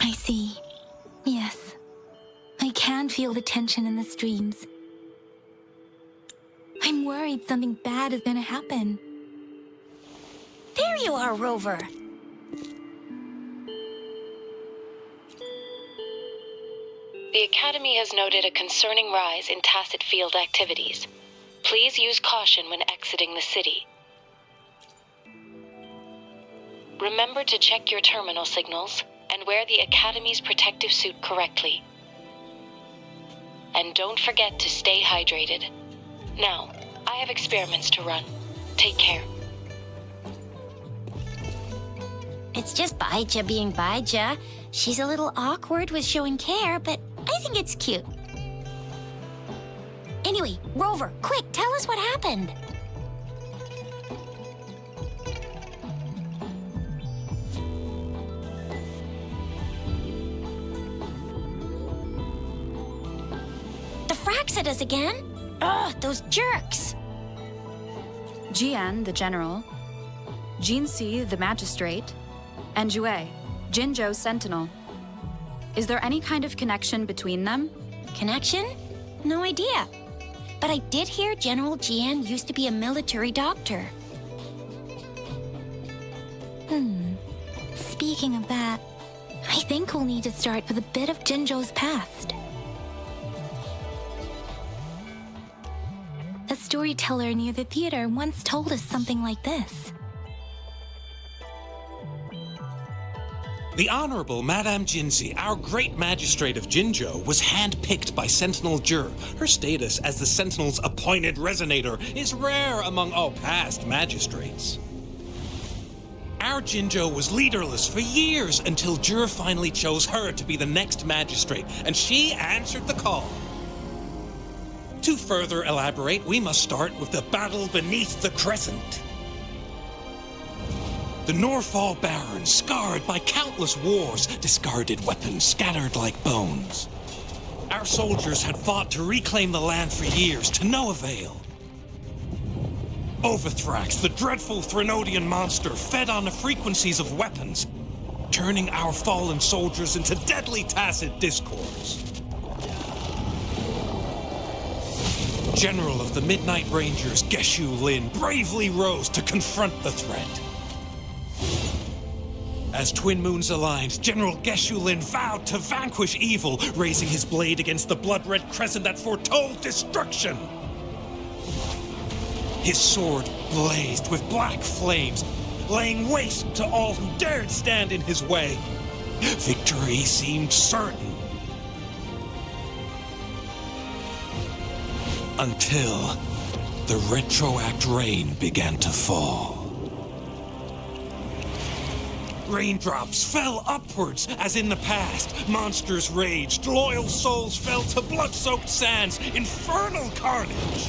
I see. Yes. I can feel the tension in the streams. I'm worried something bad is gonna happen. There you are, Rover. The Academy has noted a concerning rise in tacit field activities. Please use caution when exiting the city. Remember to check your terminal signals and wear the Academy's protective suit correctly. And don't forget to stay hydrated. Now, I have experiments to run. Take care. It's just Baija being Baija. She's a little awkward with showing care, but I think it's cute. Anyway, Rover, quick, tell us what happened. The fracks at us again? Ugh, those jerks! Jian, the general, Jinxi, the magistrate, and Jue, Jinzhou's sentinel. Is there any kind of connection between them? Connection? No idea. But I did hear General Jian used to be a military doctor. Speaking of that, I think we'll need to start with a bit of Jinzhou's past. A storyteller near the theater once told us something like this. The Honorable Madame Jinxi, our great magistrate of Jinzhou, was handpicked by Sentinel Jur. Her status as the Sentinel's appointed resonator is rare among all past magistrates. Our Jinzhou was leaderless for years until Jur finally chose her to be the next magistrate, and she answered the call. To further elaborate, we must start with the battle beneath the Crescent. The Norfall Barons, scarred by countless wars, discarded weapons scattered like bones. Our soldiers had fought to reclaim the land for years, to no avail. Overthrax, the dreadful Threnodian monster, fed on the frequencies of weapons, turning our fallen soldiers into deadly tacit discords. General of the Midnight Rangers, Geshu Lin, bravely rose to confront the threat. As Twin Moons aligned, General Geshu Lin vowed to vanquish evil, raising his blade against the blood-red crescent that foretold destruction. His sword blazed with black flames, laying waste to all who dared stand in his way. Victory seemed certain. Until the retroact rain began to fall. Raindrops fell upwards as in the past. Monsters raged, loyal souls fell to blood-soaked sands, infernal carnage.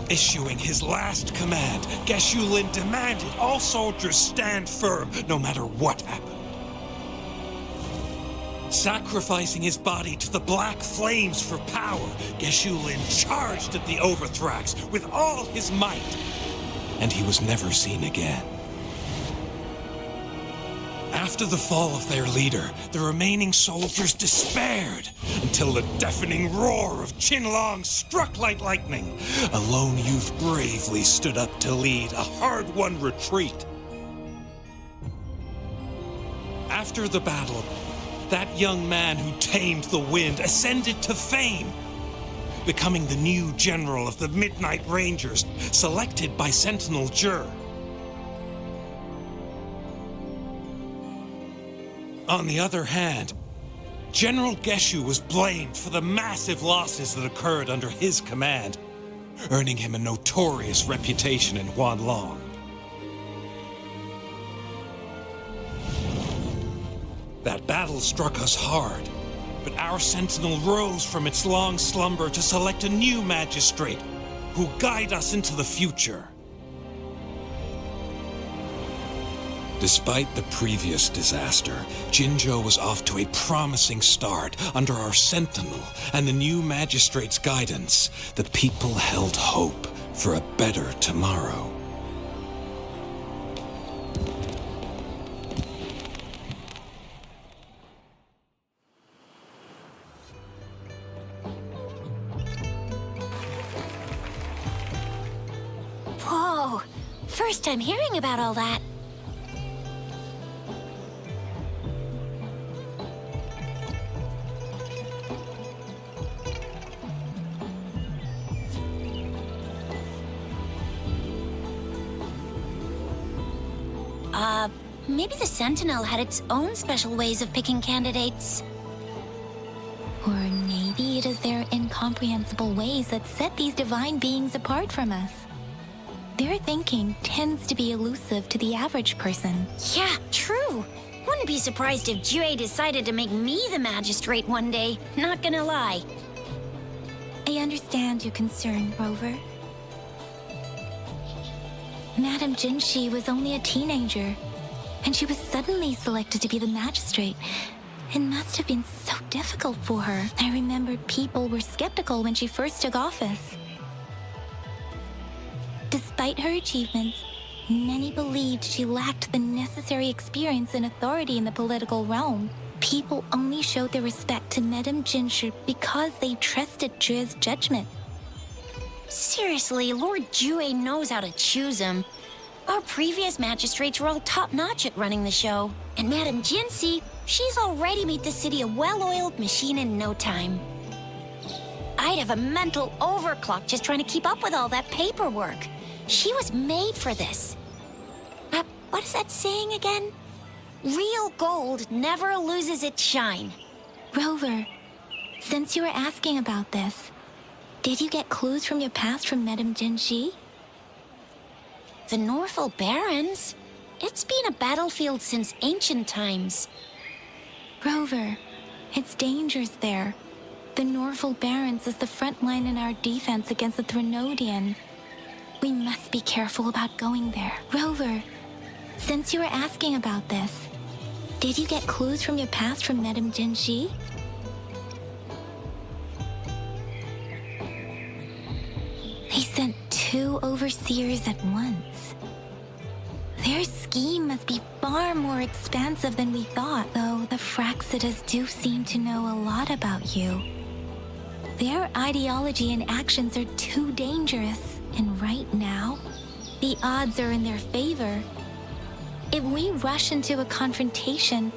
Issuing his last command, Geshu Lin demanded all soldiers stand firm no matter what happened. Sacrificing his body to the black flames for power, Geshu Lin charged at the Overthrax with all his might, and he was never seen again. After the fall of their leader, the remaining soldiers despaired until the deafening roar of Qinlong struck like lightning. A lone youth bravely stood up to lead a hard-won retreat. After the battle, that young man who tamed the wind ascended to fame, becoming the new general of the Midnight Rangers, selected by Sentinel Jur. On the other hand, General Geshu was blamed for the massive losses that occurred under his command, earning him a notorious reputation in Huanlong. That battle struck us hard, but our sentinel rose from its long slumber to select a new magistrate who'll guide us into the future. Despite the previous disaster, Jinzhou was off to a promising start under our sentinel and the new magistrate's guidance. The people held hope for a better tomorrow. First time hearing about all that. Maybe the Sentinel had its own special ways of picking candidates. Or maybe it is their incomprehensible ways that set these divine beings apart from us. Their thinking tends to be elusive to the average person. Yeah, true. Wouldn't be surprised if Jue decided to make me the magistrate one day. Not gonna lie. I understand your concern, Rover. Madame Jinshi was only a teenager, and she was suddenly selected to be the magistrate. It must have been so difficult for her. I remember people were skeptical when she first took office. Despite her achievements, many believed she lacked the necessary experience and authority in the political realm. People only showed their respect to Madame Jinshi because they trusted Jue's judgment. Seriously, Lord Jue knows how to choose him. Our previous magistrates were all top-notch at running the show. And Madame Jinshi, she's already made the city a well-oiled machine in no time. I'd have a mental overclock just trying to keep up with all that paperwork. She was made for this. What is that saying again? Real gold never loses its shine. Rover, since you were asking about this, did you get clues from your past from Madame Jinshi? The Northel Barrens? It's been a battlefield since ancient times. Rover, it's dangerous there. The Northel Barrens is the front line in our defense against the Threnodian. We must be careful about going there. Rover, since you were asking about this, did you get clues from your past from Madame Jinshi? They sent 2 overseers at once. Their scheme must be far more expansive than we thought, though the Fraxidas do seem to know a lot about you. Their ideology and actions are too dangerous, and right now, the odds are in their favor. If we rush into a confrontation,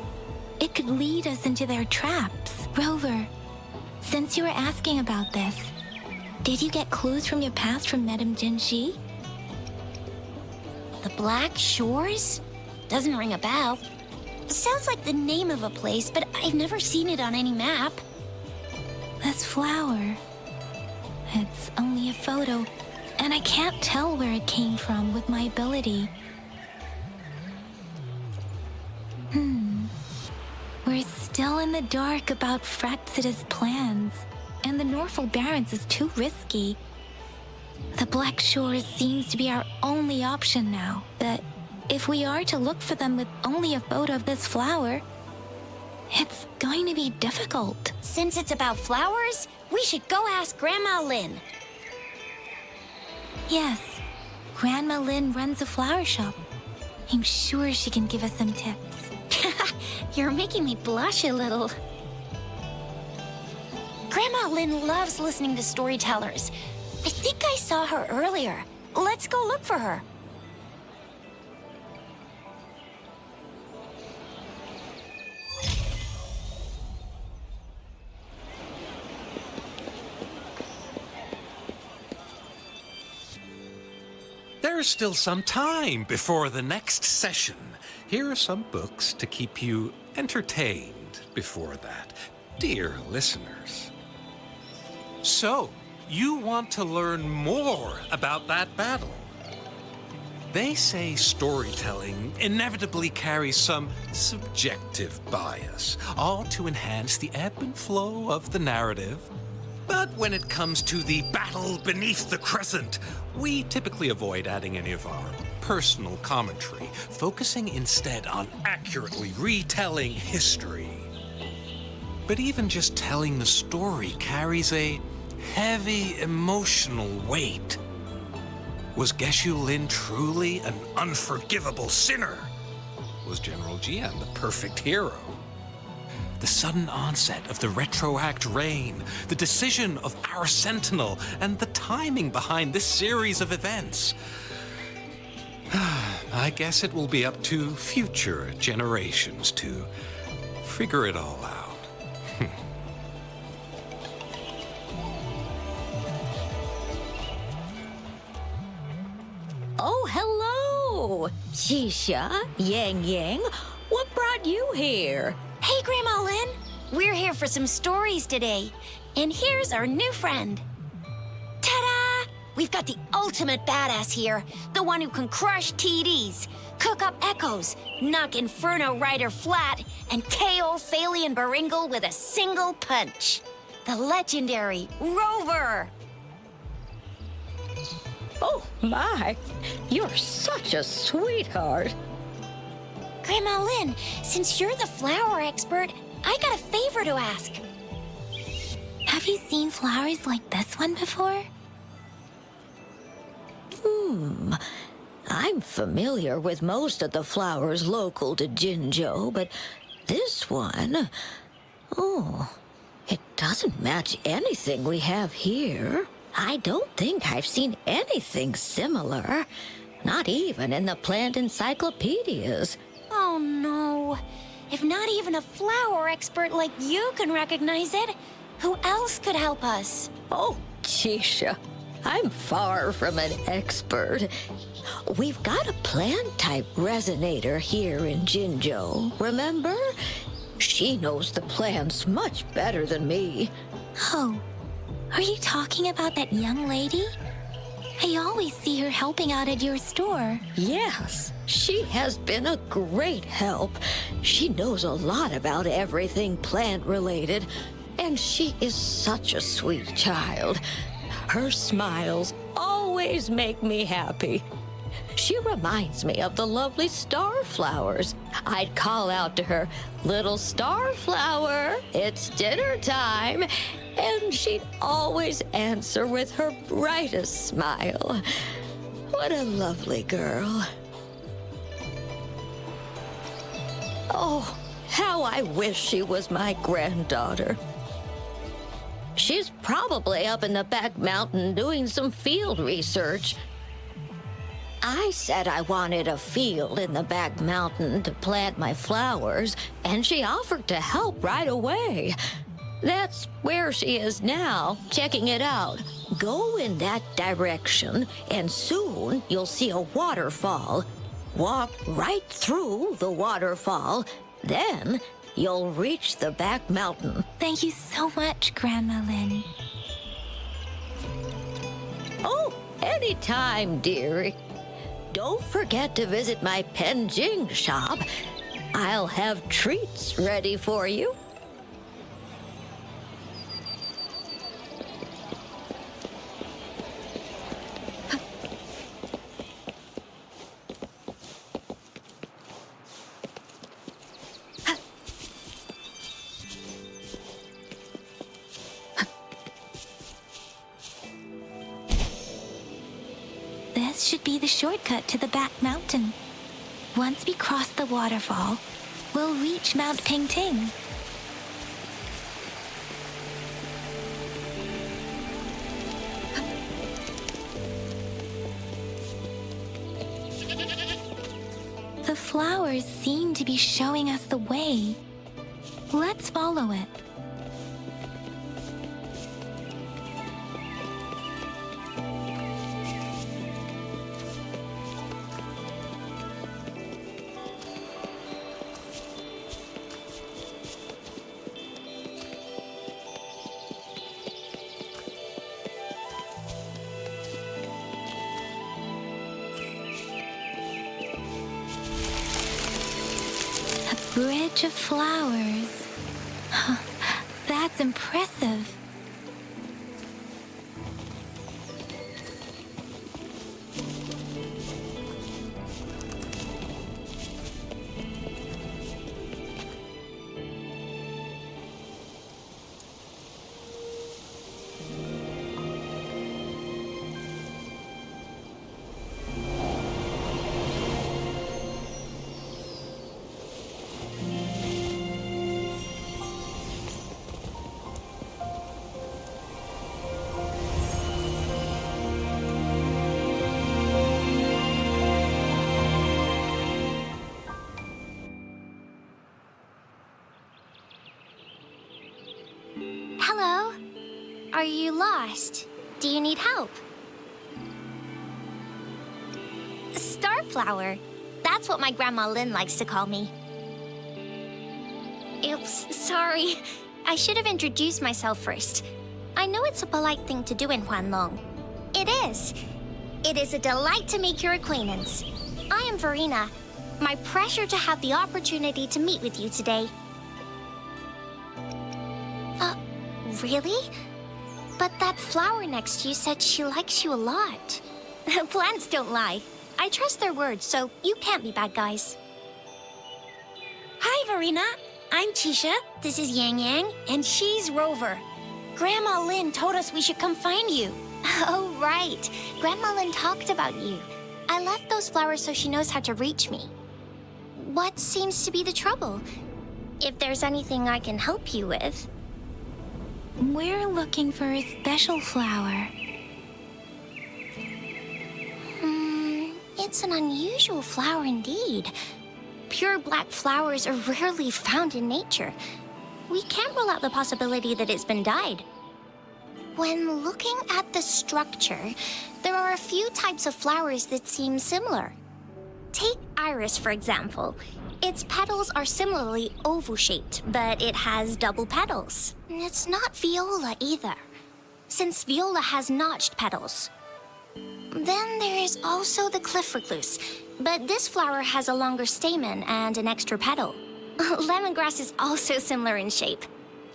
it could lead us into their traps. Rover, since you were asking about this, did you get clues from your past from Madame Jinshi? The Black Shores? Doesn't ring a bell. Sounds like the name of a place, but I've never seen it on any map. This flower. It's only a photo, and I can't tell where it came from with my ability. We're still in the dark about Fraxida's plans, and the Northel Barrens is too risky. The Black Shores seems to be our only option now, but if we are to look for them with only a photo of this flower, it's going to be difficult. Since it's about flowers, we should go ask Grandma Lynn. Yes, Grandma Lynn runs a flower shop. I'm sure she can give us some tips. You're making me blush a little. Grandma Lynn loves listening to storytellers. I think I saw her earlier. Let's go look for her. There's still some time before the next session. Here are some books to keep you entertained before that, dear listeners. So, you want to learn more about that battle? They say storytelling inevitably carries some subjective bias, all to enhance the ebb and flow of the narrative. But when it comes to the battle beneath the crescent, we typically avoid adding any of our personal commentary, focusing instead on accurately retelling history. But even just telling the story carries a heavy emotional weight. Was Geshu Lin truly an unforgivable sinner? Was General Jian the perfect hero? The sudden onset of the retroact rain, the decision of our Sentinel, and the timing behind this series of events. I guess it will be up to future generations to figure it all out. Oh, hello! Shisha, Yang Yang, what brought you here? Hey, Grandma Lynn. We're here for some stories today. And here's our new friend. Ta-da! We've got the ultimate badass here. The one who can crush TDs, cook up echoes, knock Inferno Rider flat, and KO Phalian Baringle with a single punch. The legendary Rover. Oh, my! You're such a sweetheart. Grandma Lynn, since you're the flower expert, I got a favor to ask. Have you seen flowers like this one before? I'm familiar with most of the flowers local to Jinzhou, but this one... Oh, it doesn't match anything we have here. I don't think I've seen anything similar. Not even in the plant encyclopedias. Oh no. If not even a flower expert like you can recognize it, who else could help us? Oh, Chisha, I'm far from an expert. We've got a plant-type resonator here in Jinzhou, remember? She knows the plants much better than me. Oh, are you talking about that young lady? I always see her helping out at your store. Yes, she has been a great help. She knows a lot about everything plant-related, and she is such a sweet child. Her smiles always make me happy. She reminds me of the lovely starflowers. I'd call out to her, "Little starflower, it's dinner time," and she'd always answer with her brightest smile. What a lovely girl. Oh, how I wish she was my granddaughter. She's probably up in the back mountain doing some field research. I said I wanted a field in the back mountain to plant my flowers, and she offered to help right away. That's where she is now, checking it out. Go in that direction, and soon you'll see a waterfall. Walk right through the waterfall, then you'll reach the back mountain. Thank you so much, Grandma Lynn. Oh, anytime, dearie. Don't forget to visit my Penjing shop. I'll have treats ready for you. This should be the shortcut to the back mountain. Once we cross the waterfall, we'll reach Mount Pingting. The flowers seem to be showing us the way. Let's follow it. Bridge of flowers. That's impressive. Are you lost? Do you need help? Starflower. That's what my Grandma Lynn likes to call me. Oops, sorry. I should have introduced myself first. I know it's a polite thing to do in Huanlong. It is. It is a delight to make your acquaintance. I am Verena. My pleasure to have the opportunity to meet with you today. Really? But that flower next to you said she likes you a lot. Plants don't lie. I trust their words, so you can't be bad guys. Hi, Verena. I'm Tisha. This is Yang Yang, and she's Rover. Grandma Lynn told us we should come find you. Oh, right. Grandma Lynn talked about you. I left those flowers so she knows how to reach me. What seems to be the trouble? If there's anything I can help you with. We're looking for a special flower. It's an unusual flower indeed. Pure black flowers are rarely found in nature. We can't rule out the possibility that it's been dyed. When looking at the structure, there are a few types of flowers that seem similar. Take iris, for example. Its petals are similarly oval-shaped, but it has double petals. It's not viola either, since viola has notched petals. Then there is also the cliff recluse, but this flower has a longer stamen and an extra petal. Lemongrass is also similar in shape.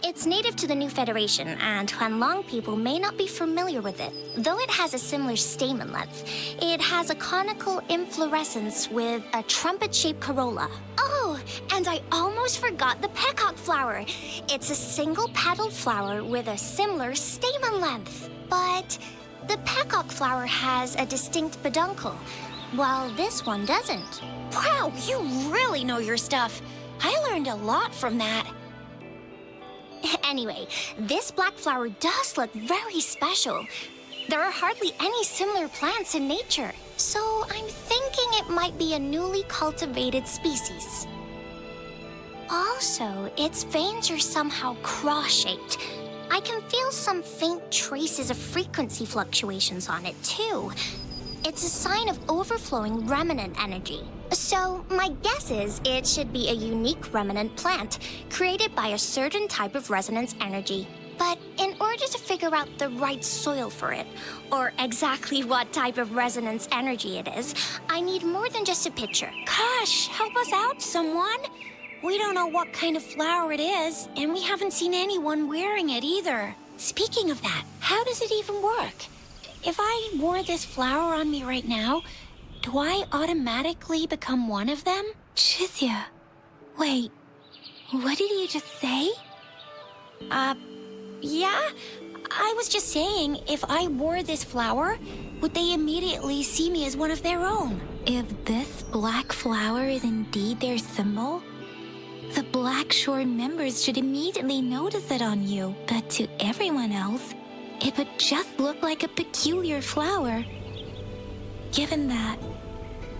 It's native to the New Federation, and Huanlong people may not be familiar with it. Though it has a similar stamen length, it has a conical inflorescence with a trumpet-shaped corolla. Oh, and I almost forgot the peacock flower. It's a single-petaled flower with a similar stamen length. But the peacock flower has a distinct peduncle, while this one doesn't. Wow, you really know your stuff. I learned a lot from that. Anyway, this black flower does look very special. There are hardly any similar plants in nature, so I'm thinking it might be a newly cultivated species. Also, its veins are somehow cross-shaped. I can feel some faint traces of frequency fluctuations on it, too. It's a sign of overflowing remnant energy. So, my guess is it should be a unique remnant plant, created by a certain type of resonance energy. But in order to figure out the right soil for it, or exactly what type of resonance energy it is, I need more than just a picture. Gosh, help us out, someone! We don't know what kind of flower it is, and we haven't seen anyone wearing it either. Speaking of that, how does it even work? If I wore this flower on me right now, do I automatically become one of them? Chizia, wait, what did you just say? Yeah? I was just saying, if I wore this flower, would they immediately see me as one of their own? If this black flower is indeed their symbol, the Black Shore members should immediately notice it on you. But to everyone else, it would just look like a peculiar flower. Given that,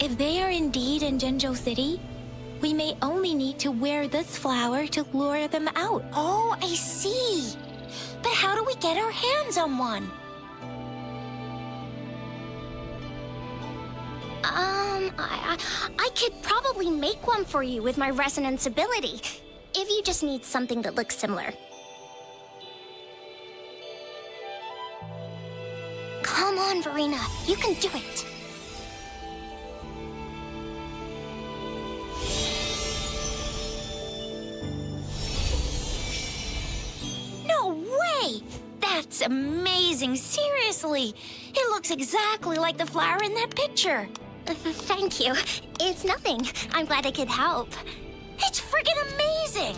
if they are indeed in Jinzhou City, we may only need to wear this flower to lure them out. Oh, I see. But how do we get our hands on one? I could probably make one for you with my resonance ability, if you just need something that looks similar. Come on, Verena, you can do it. No way! That's amazing, seriously. It looks exactly like the flower in that picture. Thank you. It's nothing. I'm glad I could help. It's friggin' amazing!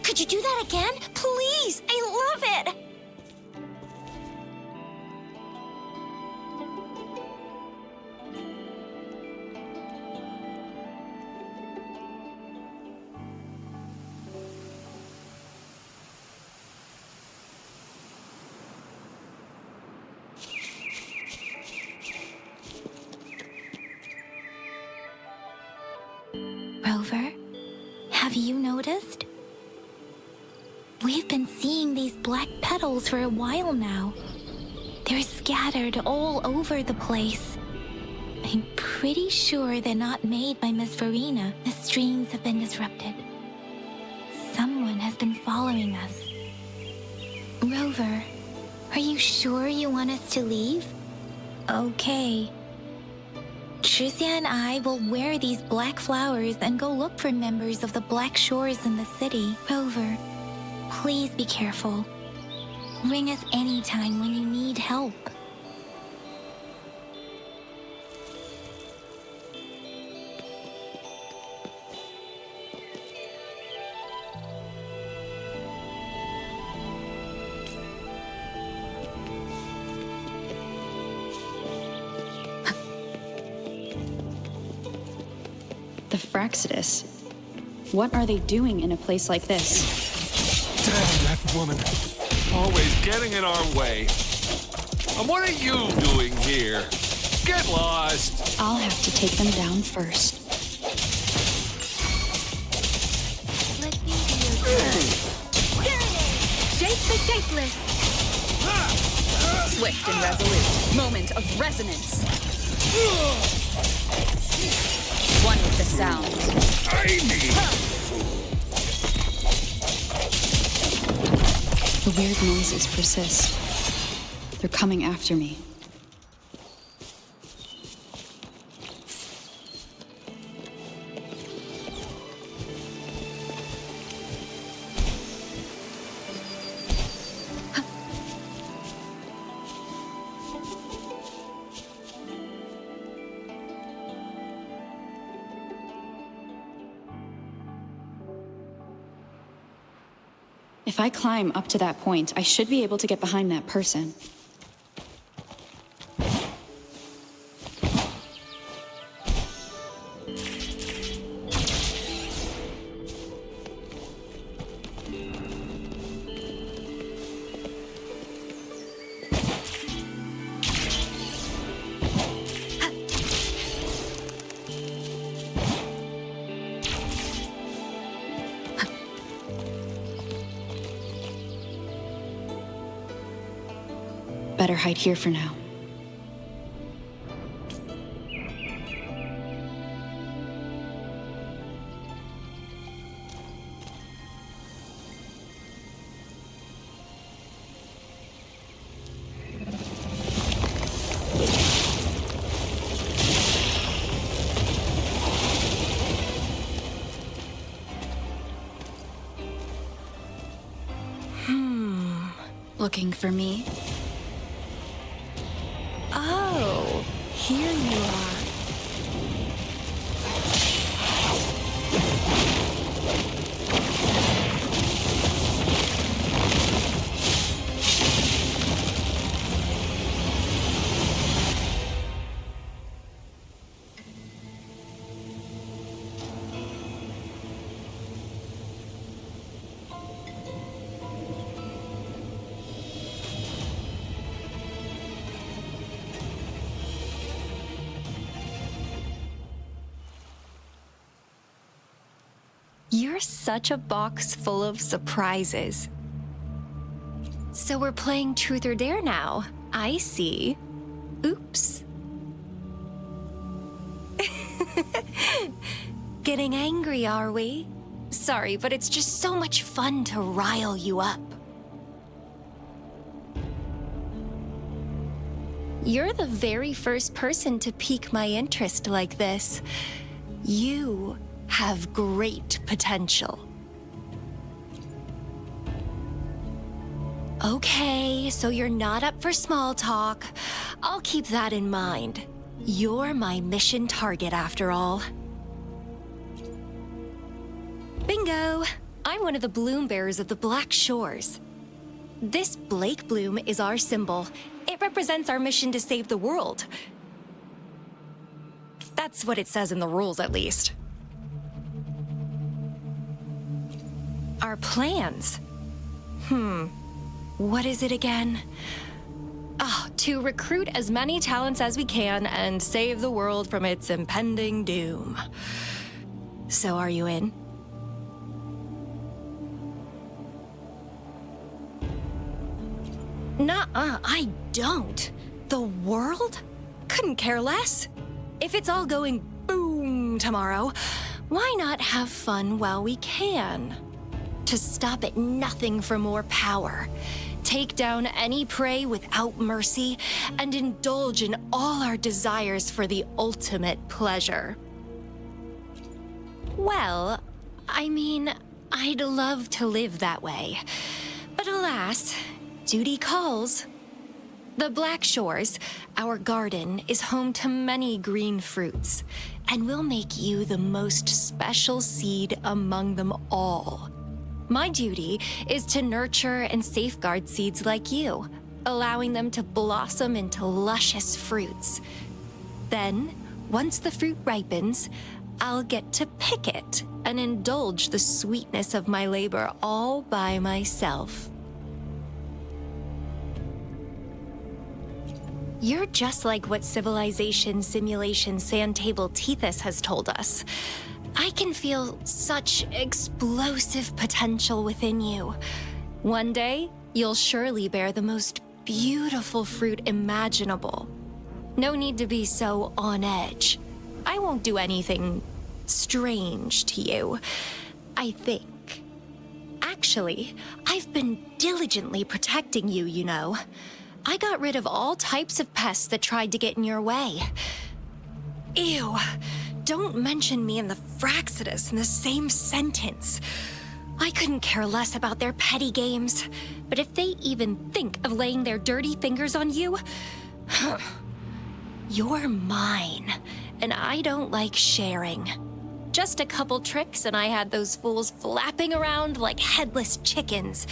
Could you do that again? Please! I love it! Rover, have you noticed? We've been seeing these black petals for a while now. They're scattered all over the place. I'm pretty sure they're not made by Miss Verena. The streams have been disrupted. Someone has been following us. Rover, are you sure you want us to leave? Okay. Tricia and I will wear these black flowers and go look for members of the Black Shores in the city. Rover, please be careful. Ring us anytime when you need help. The Fraxidus. What are they doing in a place like this? Damn that woman. Always getting in our way. And what are you doing here? Get lost. I'll have to take them down first. Let me be your guide. Shake the shapeless. Swift and resolute. Moment of resonance. One with the sound. The weird noises persist. They're coming after me. If I climb up to that point, I should be able to get behind that person. Better hide here for now. Looking for me? Oh, here you are. You're such a box full of surprises. So we're playing Truth or Dare now. I see. Oops. Getting angry, are we? Sorry, but it's just so much fun to rile you up. You're the very first person to pique my interest like this. You have great potential. Okay, so you're not up for small talk. I'll keep that in mind. You're my mission target after all. Bingo! I'm one of the bloom bearers of the Black Shores. This Blake bloom is our symbol. It represents our mission to save the world. That's what it says in the rules, at least. Our plans? What is it again? To recruit as many talents as we can and save the world from its impending doom. So are you in? Nuh-uh, I don't. The world? Couldn't care less. If it's all going boom tomorrow, why not have fun while we can? To stop at nothing for more power, take down any prey without mercy, and indulge in all our desires for the ultimate pleasure. Well, I mean, I'd love to live that way. But alas, duty calls. The Black Shores, our garden, is home to many green fruits, and will make you the most special seed among them all. My duty is to nurture and safeguard seeds like you, allowing them to blossom into luscious fruits. Then, once the fruit ripens, I'll get to pick it and indulge the sweetness of my labor all by myself. You're just like what Civilization Simulation Sandtable Tethys has told us. I can feel such explosive potential within you. One day, you'll surely bear the most beautiful fruit imaginable. No need to be so on edge. I won't do anything strange to you, I think. Actually, I've been diligently protecting you, you know. I got rid of all types of pests that tried to get in your way. Ew, don't mention me and the Fraxidus in the same sentence. I couldn't care less about their petty games, but if they even think of laying their dirty fingers on you, you're mine, and I don't like sharing. Just a couple tricks and I had those fools flapping around like headless chickens.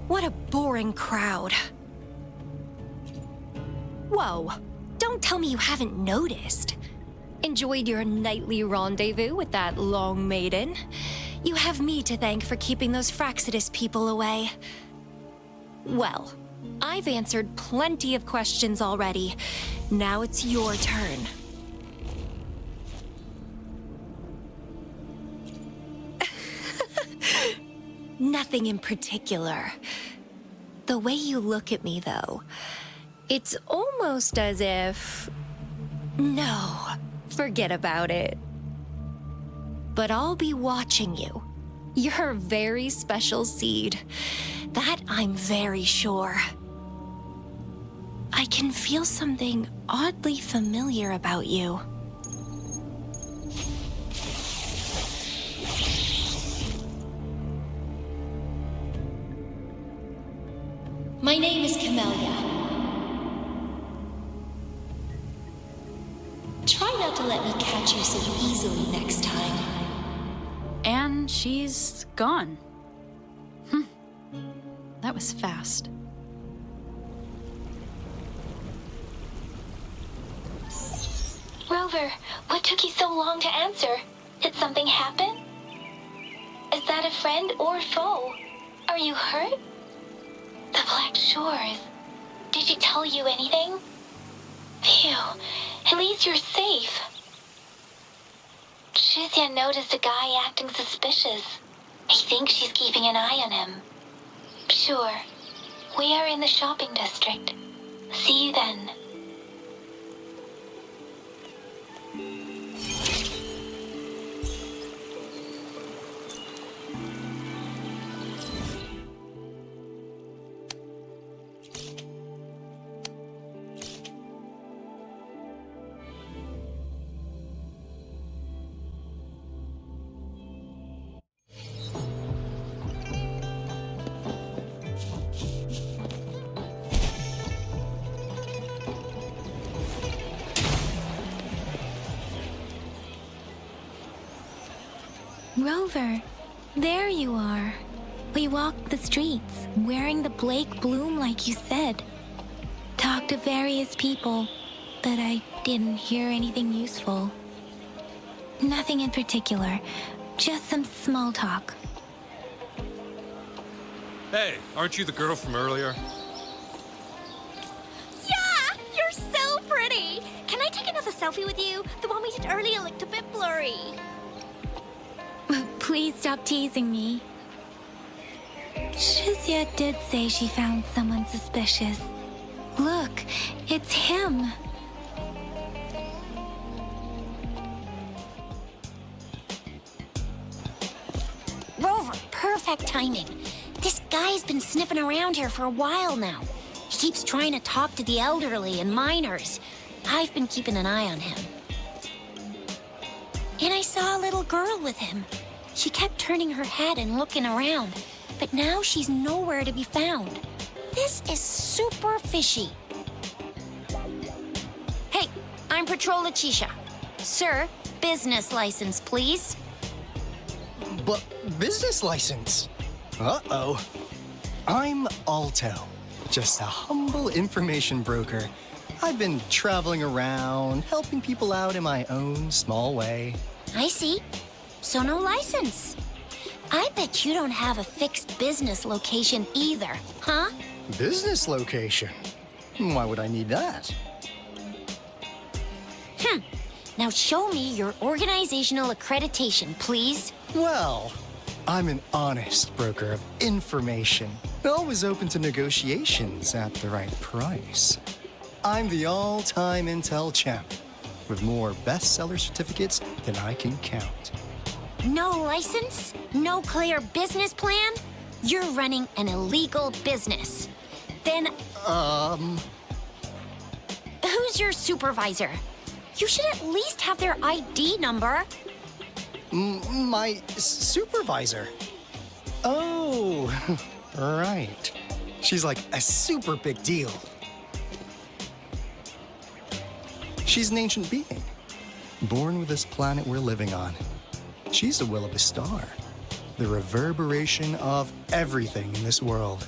What a boring crowd. Whoa, don't tell me you haven't noticed. Enjoyed your nightly rendezvous with that long maiden? You have me to thank for keeping those Fraxidus people away. Well, I've answered plenty of questions already. Now it's your turn. Nothing in particular. The way you look at me, though, it's almost as if... No, forget about it. But I'll be watching you. You're a very special seed. That I'm very sure. I can feel something oddly familiar about you. My name is Camellya. Try not to let me catch you so easily next time. And she's gone. That was fast. Rover, what took you so long to answer? Did something happen? Is that a friend or foe? Are you hurt? The Black Shores. Did she tell you anything? Phew, at least you're safe. Shizia noticed a guy acting suspicious. I think she's keeping an eye on him. Sure. We are in the shopping district. See you then. Rover, there you are. We walked the streets, wearing the Blake bloom like you said. Talked to various people, but I didn't hear anything useful. Nothing in particular, just some small talk. Hey, aren't you the girl from earlier? Yeah! You're so pretty! Can I take another selfie with you? The one we did earlier looked a bit blurry. Please stop teasing me. Shizia did say she found someone suspicious. Look, it's him. Rover, perfect timing. This guy's been sniffing around here for a while now. He keeps trying to talk to the elderly and minors. I've been keeping an eye on him. And I saw a little girl with him. She kept turning her head and looking around, but now she's nowhere to be found. This is super fishy. Hey, I'm Patrol Letitia. Sir, business license, please. But business license? Uh-oh. I'm Alto, just a humble information broker. I've been traveling around, helping people out in my own small way. I see. So no license. I bet you don't have a fixed business location either, huh? Business location? Why would I need that? Now show me your organizational accreditation, please. Well, I'm an honest broker of information, always open to negotiations at the right price. I'm the all-time Intel champ, with more bestseller certificates than I can count. No license? No clear business plan? You're running an illegal business. Then, who's your supervisor? You should at least have their ID number. My supervisor? Oh, right. She's like a super big deal. She's an ancient being, born with this planet we're living on. She's the will of a star, the reverberation of everything in this world.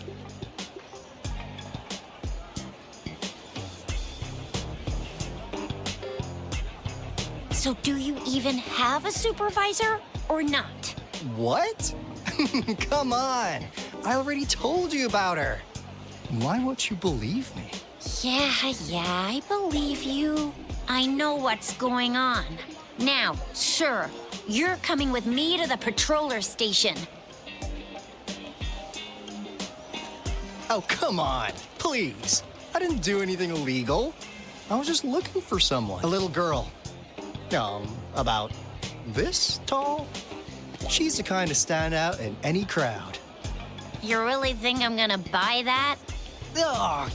So do you even have a supervisor or not? What? Come on. I already told you about her. Why won't you believe me? Yeah, I believe you. I know what's going on. Now, sir, you're coming with me to the patroller station. Oh, come on. Please. I didn't do anything illegal. I was just looking for someone. A little girl. About this tall. She's the kind to stand out in any crowd. You really think I'm gonna buy that? Oh,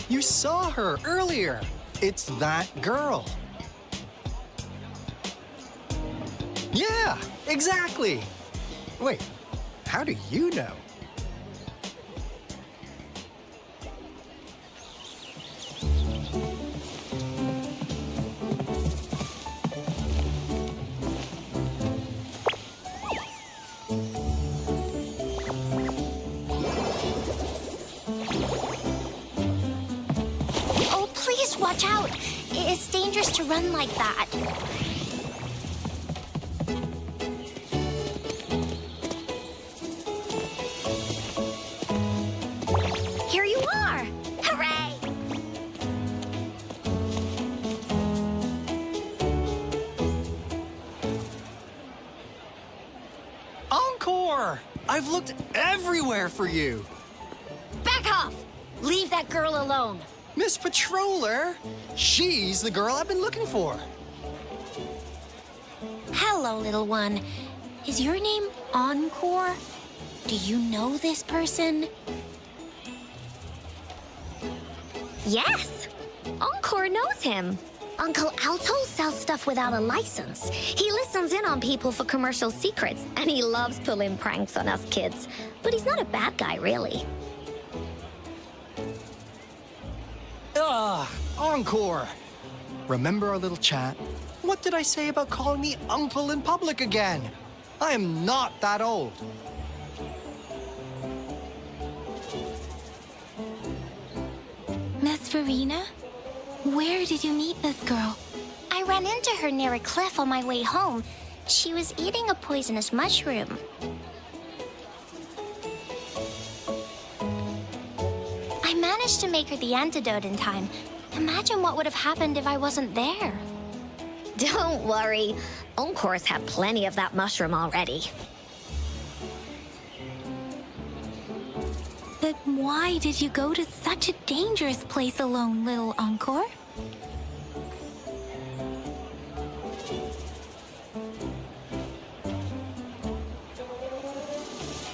you saw her earlier. It's that girl. Yeah, exactly. Wait, how do you know? Watch out! It's dangerous to run like that. Here you are! Hooray! Encore! I've looked everywhere for you. Back off! Leave that girl alone. Miss Patroller, she's the girl I've been looking for. Hello, little one. Is your name Encore? Do you know this person? Yes! Encore knows him. Uncle Alto sells stuff without a license. He listens in on people for commercial secrets, and he loves pulling pranks on us kids. But he's not a bad guy, really. Encore! Remember our little chat? What did I say about calling me uncle in public again? I am not that old. Miss Verena? Where did you meet this girl? I ran into her near a cliff on my way home. She was eating a poisonous mushroom. I managed to make her the antidote in time. Imagine what would have happened if I wasn't there. Don't worry. Encore's had plenty of that mushroom already. Why did you go to such a dangerous place alone, little Encore?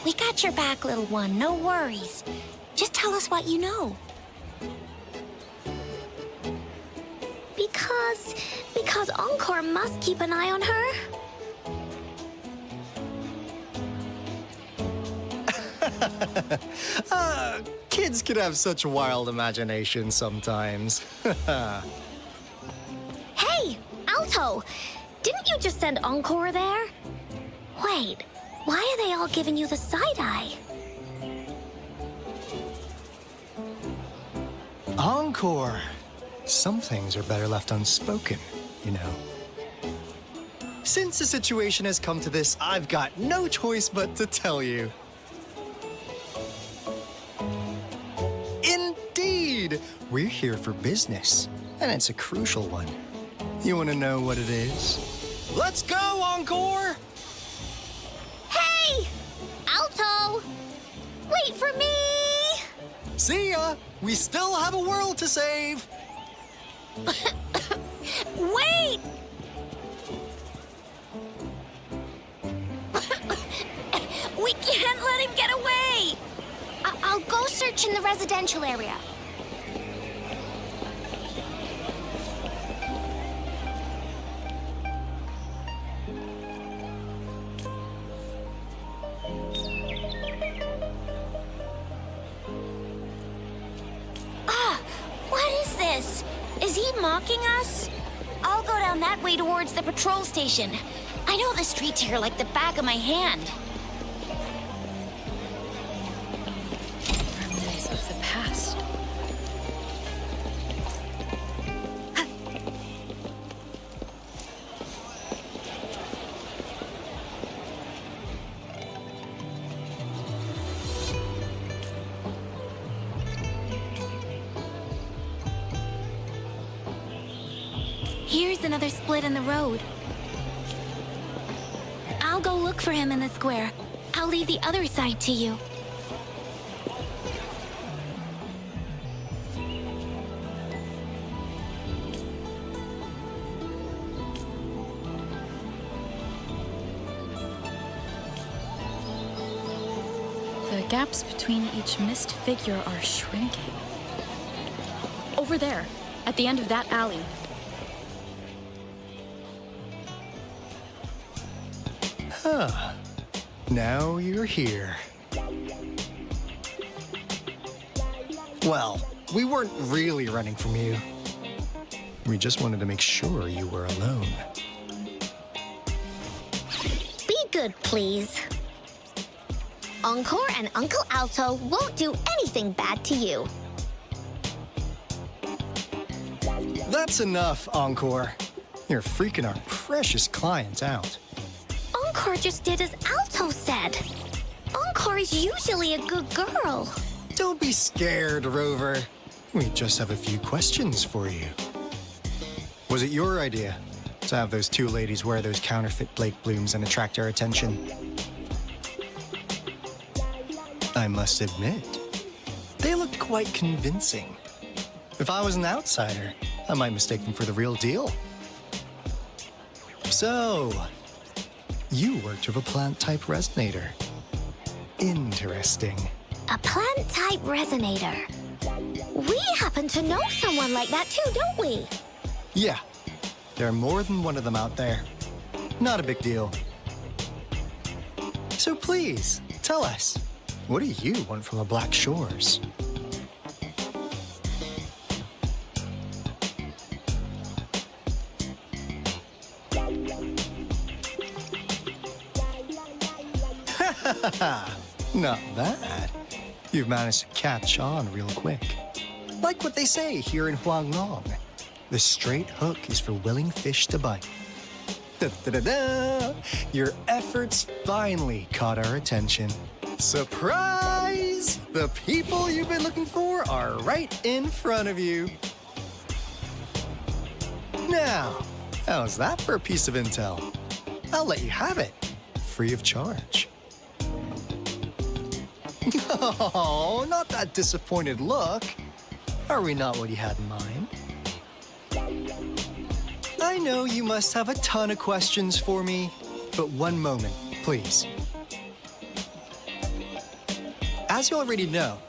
We got your back, little one. No worries. Just tell us what you know. Because Encore must keep an eye on her. Kids can have such wild imaginations sometimes. Hey, Alto! Didn't you just send Encore there? Wait, why are they all giving you the side-eye? Encore! Some things are better left unspoken, you know. Since the situation has come to this, I've got no choice but to tell you. Indeed! We're here for business, and it's a crucial one. You want to know what it is? Let's go, Encore! Hey! Alto! Wait for me! See ya! We still have a world to save! Wait! We can't let him get away! I'll go search in the residential area. What is this? Is he mocking us? I'll go down that way towards the patrol station. I know the streets here like the back of my hand. Remnants of the past. Here's another split in the road. I'll go look for him in the square. I'll leave the other side to you. The gaps between each missed figure are shrinking. Over there, at the end of that alley. Huh. Now you're here. Well, we weren't really running from you. We just wanted to make sure you were alone. Be good, please. Encore and Uncle Alto won't do anything bad to you. That's enough, Encore. You're freaking our precious client out. Encore just did as Alto said. Encore is usually a good girl. Don't be scared, Rover. We just have a few questions for you. Was it your idea to have those two ladies wear those counterfeit Blake blooms and attract our attention? I must admit, they looked quite convincing. If I was an outsider, I might mistake them for the real deal. So, you worked with a plant-type resonator. Interesting. A plant-type resonator. We happen to know someone like that too, don't we? Yeah, there are more than one of them out there. Not a big deal. So please, tell us, what do you want from the Black Shores? Not bad. You've managed to catch on real quick. Like what they say here in Huanglong, the straight hook is for willing fish to bite. Da-da-da-da! Your efforts finally caught our attention. Surprise! The people you've been looking for are right in front of you. Now, how's that for a piece of intel? I'll let you have it, free of charge. Oh, not that disappointed look. Are we not what you had in mind? I know you must have a ton of questions for me, but one moment, please. As you already know,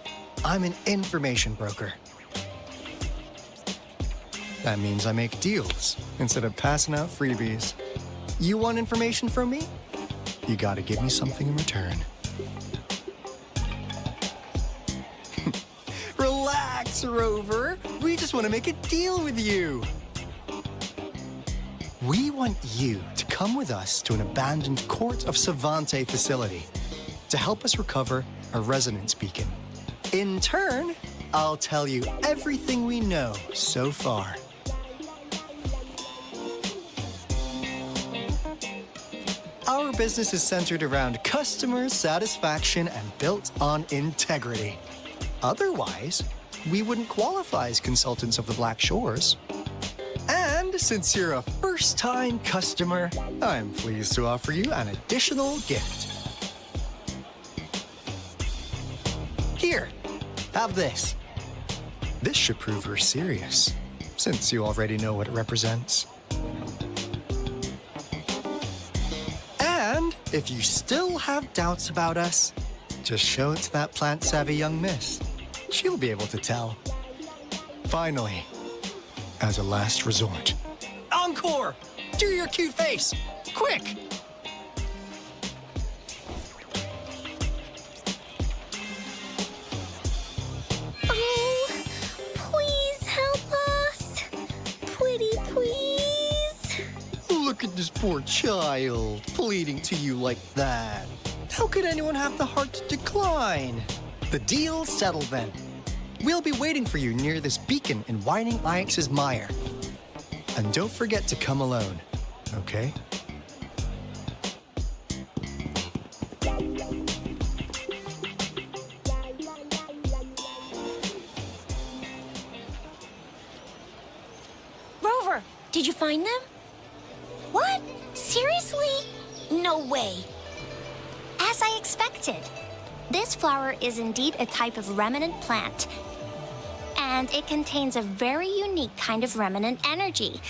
I'm an information broker. That means I make deals instead of passing out freebies. You want information from me? You gotta give me something in return. Relax, Rover. We just want to make a deal with you. We want you to come with us to an abandoned Court of Savante facility to help us recover a resonance beacon. In turn, I'll tell you everything we know so far. Our business is centered around customer satisfaction and built on integrity. Otherwise, we wouldn't qualify as consultants of the Black Shores. And since you're a first-time customer, I'm pleased to offer you an additional gift. Here, have this. This should prove we're serious, since you already know what it represents. And if you still have doubts about us, just show it to that plant-savvy young miss. She'll be able to tell. Finally, as a last resort. Encore! Do your cute face! Quick! Oh, please help us. Pretty please. Look at this poor child, pleading to you like that. How could anyone have the heart to decline? The deal's settled then. We'll be waiting for you near this beacon in Whining Ix's mire. And don't forget to come alone, okay? Rover, did you find them? What? Seriously? No way. As I expected. This flower is indeed a type of remnant plant. And it contains a very unique kind of remnant energy.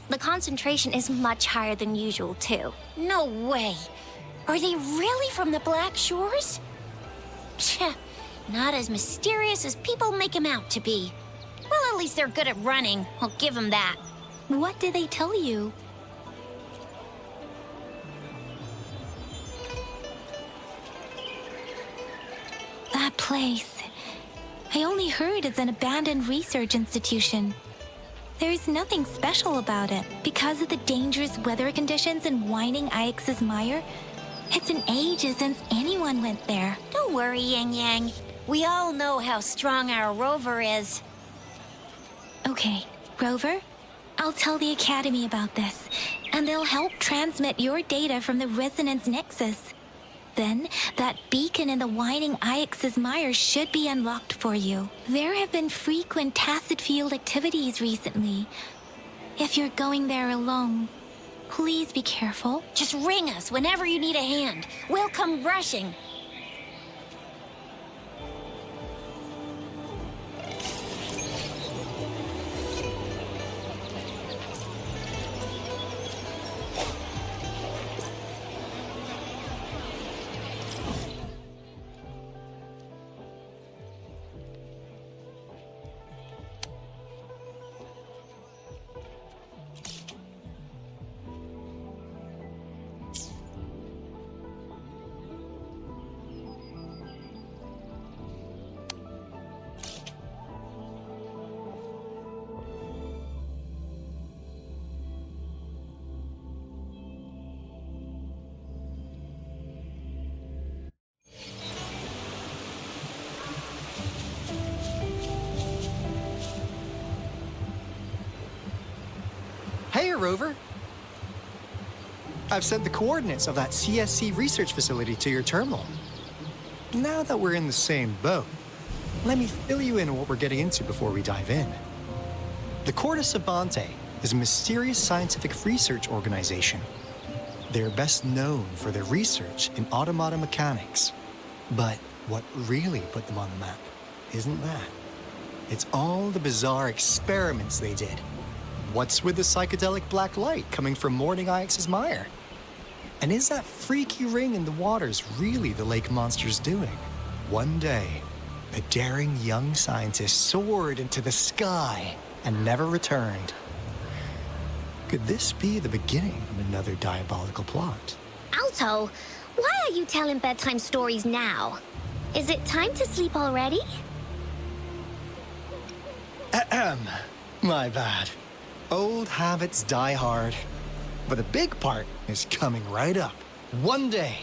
The concentration is much higher than usual, too. No way. Are they really from the Black Shores? Pshh, not as mysterious as people make them out to be. Well, at least they're good at running. I'll give them that. What did they tell you? That place. I only heard it's an abandoned research institution. There's nothing special about it. Because of the dangerous weather conditions in Whining Ix's mire, it's been ages since anyone went there. Don't worry, Yang Yang. We all know how strong our Rover is. Okay, Rover, I'll tell the Academy about this, and they'll help transmit your data from the Resonance Nexus. Then, that beacon in the Whining Ix's mire should be unlocked for you. There have been frequent tacit field activities recently. If you're going there alone, please be careful. Just ring us whenever you need a hand. We'll come rushing. Hey, Rover. I've sent the coordinates of that CSC research facility to your terminal. Now that we're in the same boat, let me fill you in on what we're getting into before we dive in. The Court of Savante is a mysterious scientific research organization. They're best known for their research in automata mechanics. But what really put them on the map, isn't that? It's all the bizarre experiments they did. What's with the psychedelic black light coming from Morning Ix's mire? And is that freaky ring in the waters really the lake monster's doing? One day, a daring young scientist soared into the sky and never returned. Could this be the beginning of another diabolical plot? Alto, why are you telling bedtime stories now? Is it time to sleep already? Ahem. My bad. Old habits die hard. But the big part is coming right up. One day,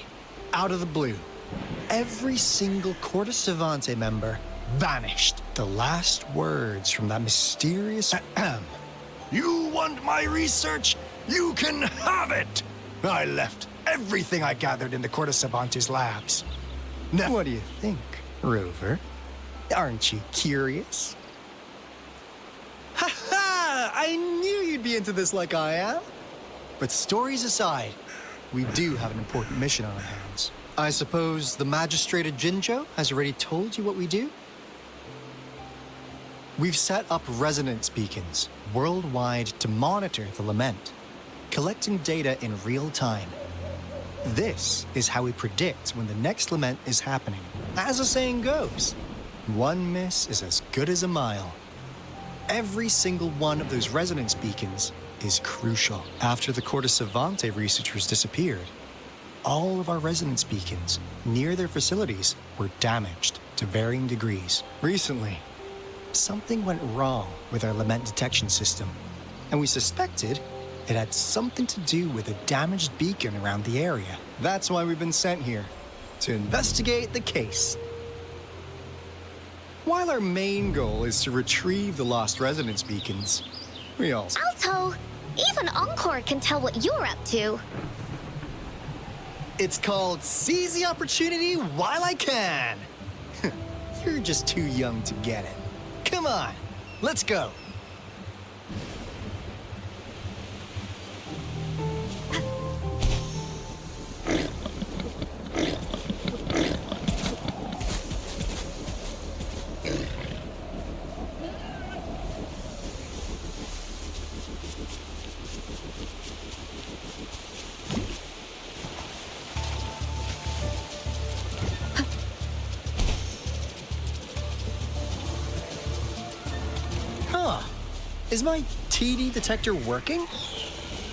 out of the blue, every single Corte Savante member vanished. The last words from that mysterious ahem. You want my research? You can have it! I left everything I gathered in the Corte Savante's labs. Now, what do you think, Rover? Aren't you curious? Ha ha! I knew you'd be into this like I am. But stories aside, we do have an important mission on our hands. I suppose the magistrate at Jinzhou has already told you what we do? We've set up resonance beacons worldwide to monitor the lament, collecting data in real time. This is how we predict when the next lament is happening. As the saying goes, one miss is as good as a mile. Every single one of those resonance beacons is crucial. After the Corte Savante researchers disappeared, all of our resonance beacons near their facilities were damaged to varying degrees. Recently, something went wrong with our lament detection system, and we suspected it had something to do with a damaged beacon around the area. That's why we've been sent here, to investigate the case. While our main goal is to retrieve the lost resonance beacons, we also... Alto, even Encore can tell what you're up to. It's called Seize the Opportunity While I Can. You're just too young to get it. Come on, let's go. Is my TD detector working?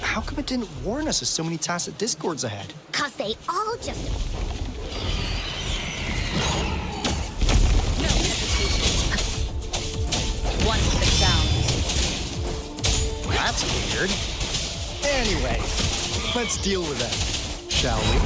How come it didn't warn us of so many tacit discords ahead? 'Cause they all just... No hesitation. One for the sound. That's weird. Anyway, let's deal with that, shall we?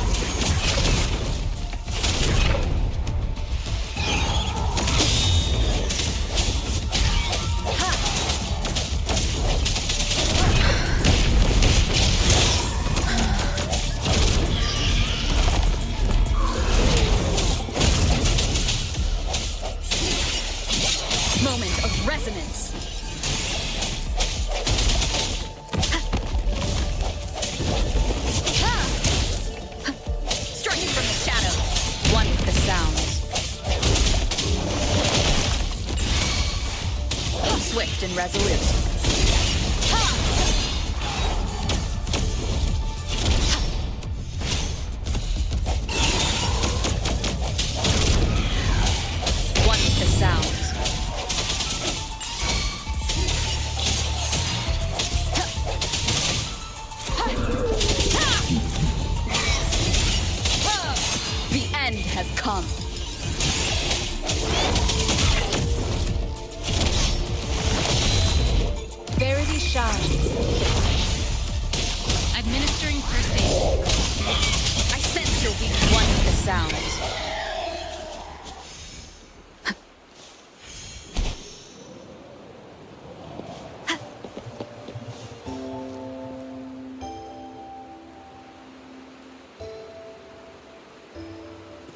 Moment of resonance. Striking from the shadows. One with the sounds. Swift and resolute. One with the sounds. The end has come. Verity shines. Administering first aid. I sense your weak one with the sounds.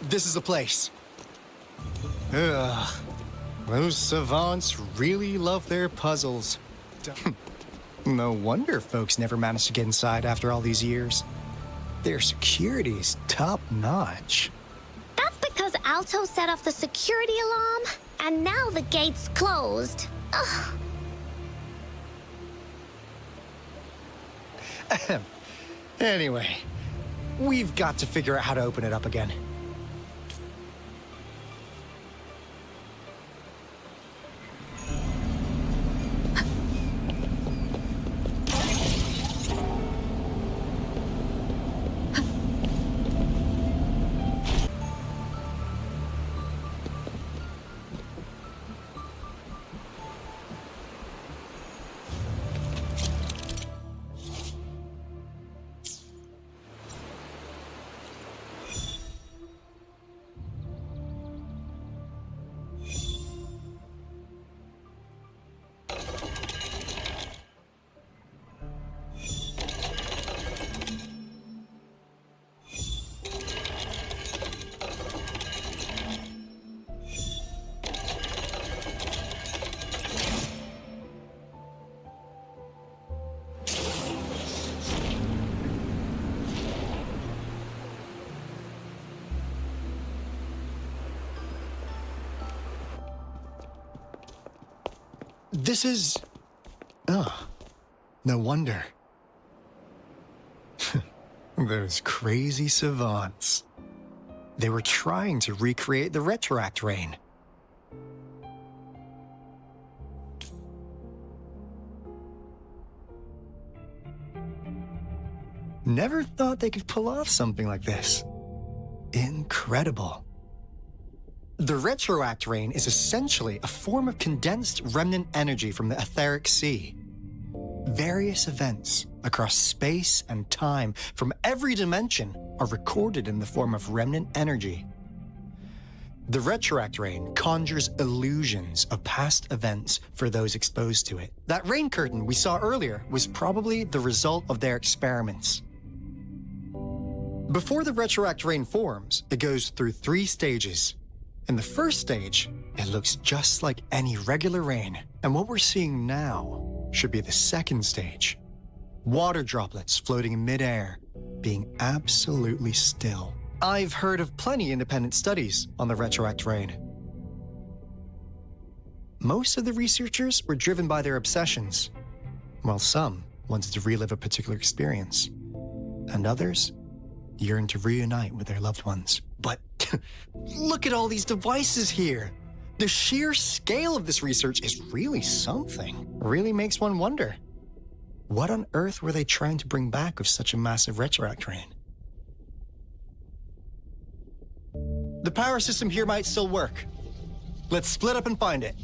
This is the place. Ugh. Those savants really love their puzzles. No wonder folks never managed to get inside after all these years. Their security's top-notch. That's because Alto set off the security alarm, and now the gate's closed. Ugh. Anyway, we've got to figure out how to open it up again. This is... Oh, no wonder. Those crazy savants. They were trying to recreate the Retroact rain. Never thought they could pull off something like this. Incredible. The Retroact rain is essentially a form of condensed remnant energy from the etheric sea. Various events across space and time from every dimension are recorded in the form of remnant energy. The Retroact rain conjures illusions of past events for those exposed to it. That rain curtain we saw earlier was probably the result of their experiments. Before the Retroact rain forms, it goes through 3 stages. In the first stage, it looks just like any regular rain, and what we're seeing now should be the second stage. Water droplets floating in midair, being absolutely still. I've heard of plenty independent studies on the Retroact rain. Most of the researchers were driven by their obsessions, while some wanted to relive a particular experience, and others yearned to reunite with their loved ones. But look at all these devices here. The sheer scale of this research is really something. Really makes one wonder. What on earth were they trying to bring back with such a massive Retroact rain? The power system here might still work. Let's split up and find it.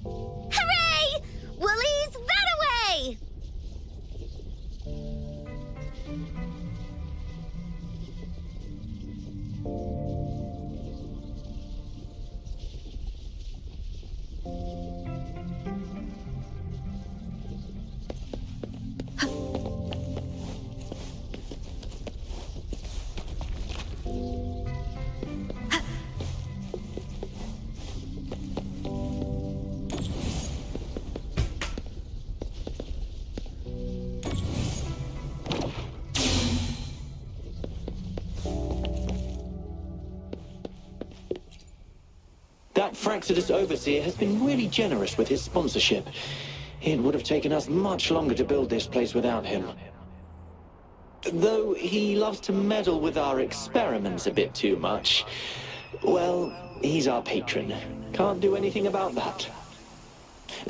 Hooray! Woolies, that away! That Fraxidus Overseer has been really generous with his sponsorship. It would have taken us much longer to build this place without him. Though he loves to meddle with our experiments a bit too much. Well, he's our patron. Can't do anything about that.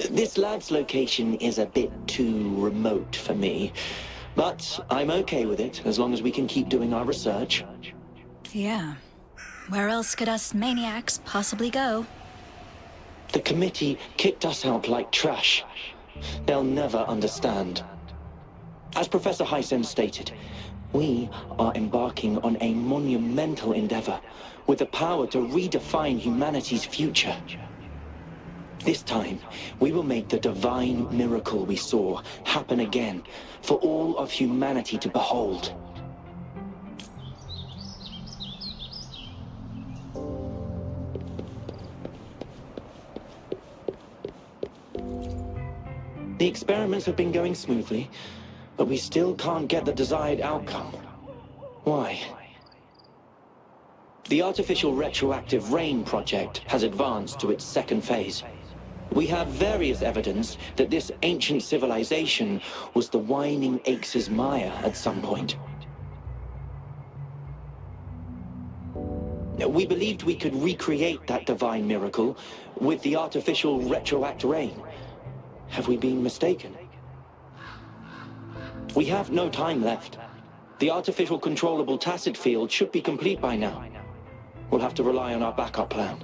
This lab's location is a bit too remote for me. But I'm okay with it, as long as we can keep doing our research. Yeah. Where else could us maniacs possibly go? The committee kicked us out like trash. They'll never understand. As Professor Hysen stated, we are embarking on a monumental endeavor with the power to redefine humanity's future. This time, we will make the divine miracle we saw happen again for all of humanity to behold. The experiments have been going smoothly, but we still can't get the desired outcome. Why? The artificial retroactive rain project has advanced to its second phase. We have various evidence that this ancient civilization was the Whining Aches' Maya at some point. We believed we could recreate that divine miracle with the artificial retroact rain. Have we been mistaken? We have no time left. The artificial controllable tacit field should be complete by now. We'll have to rely on our backup plan.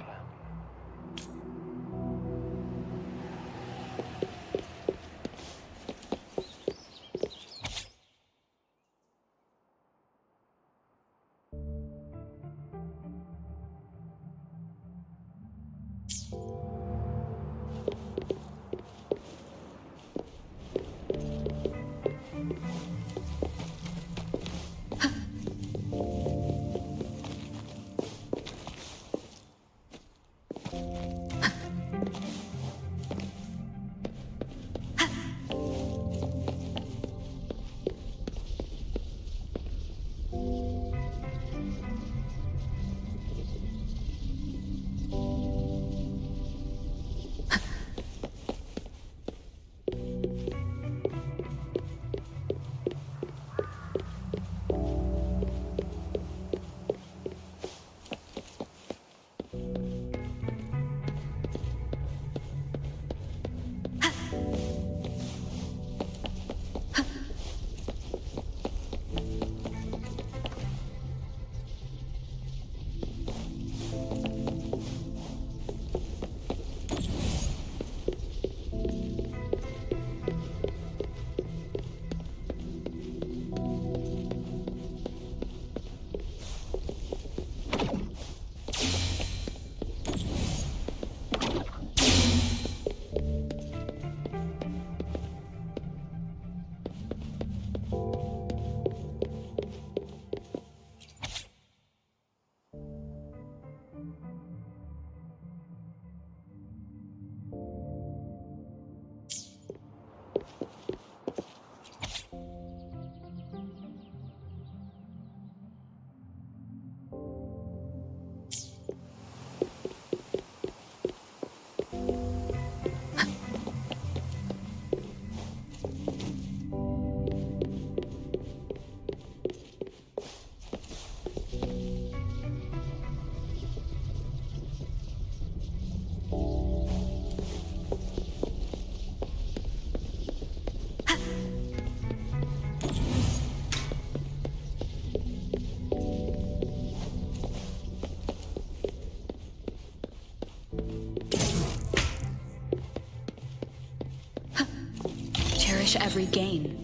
Cherish every gain.